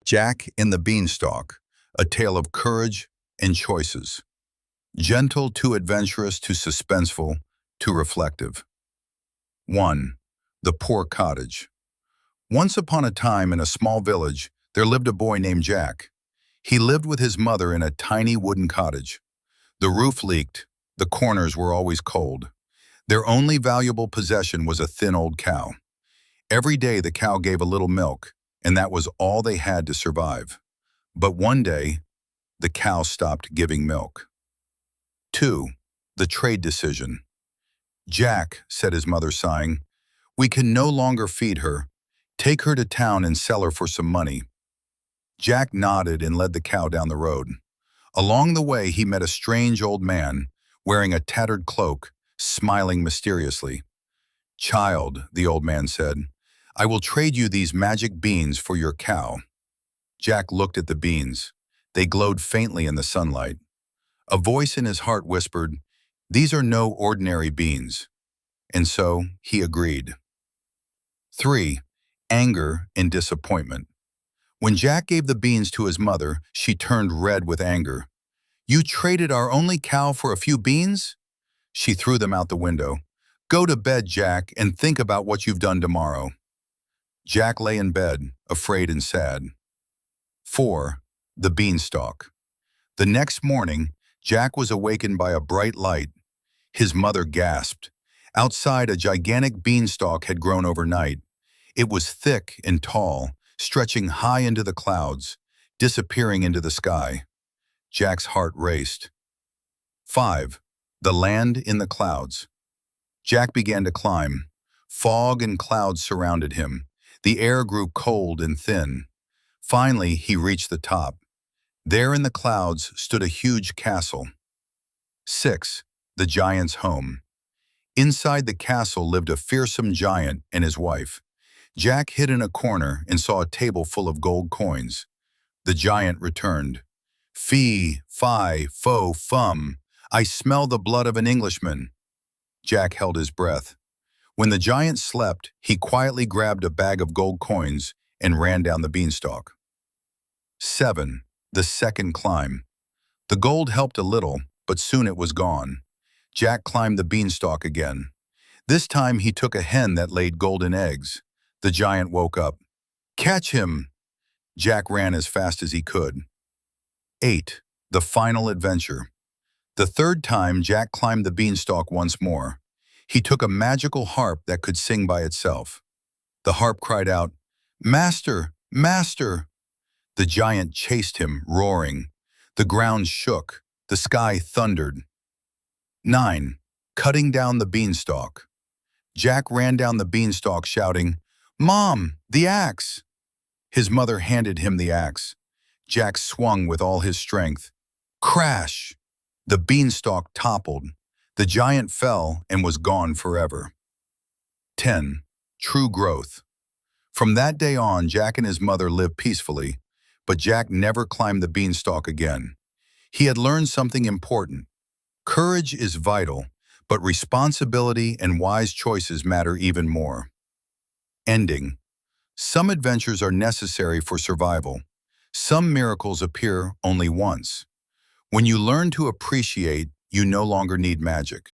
Jack in the Beanstalk, a tale of courage and choices. Gentle to adventurous to suspenseful to reflective. 1. The Poor Cottage. Once upon a time in a small village, there lived a boy named Jack. He lived with his mother in a tiny wooden cottage. The roof leaked, the corners were always cold. Their only valuable possession was a thin old cow. Every day the cow gave a little milk, and that was all they had to survive. But one day, the cow stopped giving milk. 2. The Trade Decision. Jack, said his mother, sighing, we can no longer feed her. Take her to town and sell her for some money. Jack nodded and led the cow down the road. Along the way, he met a strange old man, wearing a tattered cloak, smiling mysteriously. Child, the old man said, I will trade you these magic beans for your cow. Jack looked at the beans. They glowed faintly in the sunlight. A voice in his heart whispered, these are no ordinary beans. And so he agreed. 3. Anger and disappointment. When Jack gave the beans to his mother, she turned red with anger. You traded our only cow for a few beans? She threw them out the window. Go to bed, Jack, and think about what you've done tomorrow. Jack lay in bed, afraid and sad. 4. The Beanstalk. The next morning, Jack was awakened by a bright light. His mother gasped. Outside, a gigantic beanstalk had grown overnight. It was thick and tall, stretching high into the clouds, disappearing into the sky. Jack's heart raced. 5. The Land in the Clouds. Jack began to climb. Fog and clouds surrounded him. The air grew cold and thin. Finally, he reached the top. There in the clouds stood a huge castle. 6. The Giant's Home. Inside the castle lived a fearsome giant and his wife. Jack hid in a corner and saw a table full of gold coins. The giant returned. Fee, fi, fo, fum. I smell the blood of an Englishman. Jack held his breath. When the giant slept, he quietly grabbed a bag of gold coins and ran down the beanstalk. 7. The Second Climb. The gold helped a little, but soon it was gone. Jack climbed the beanstalk again. This time he took a hen that laid golden eggs. The giant woke up. Catch him! Jack ran as fast as he could. 8. The Final Adventure. The third time, Jack climbed the beanstalk once more. He took a magical harp that could sing by itself. The harp cried out, Master! Master! The giant chased him, roaring. The ground shook. The sky thundered. 9. Cutting down the beanstalk. Jack ran down the beanstalk shouting, Mom, the axe! His mother handed him the axe. Jack swung with all his strength. Crash! The beanstalk toppled. The giant fell and was gone forever. 10. True Growth. From that day on, Jack and his mother lived peacefully, but Jack never climbed the beanstalk again. He had learned something important. Courage is vital, but responsibility and wise choices matter even more. Ending. Some adventures are necessary for survival. Some miracles appear only once. When you learn to appreciate, you no longer need magic.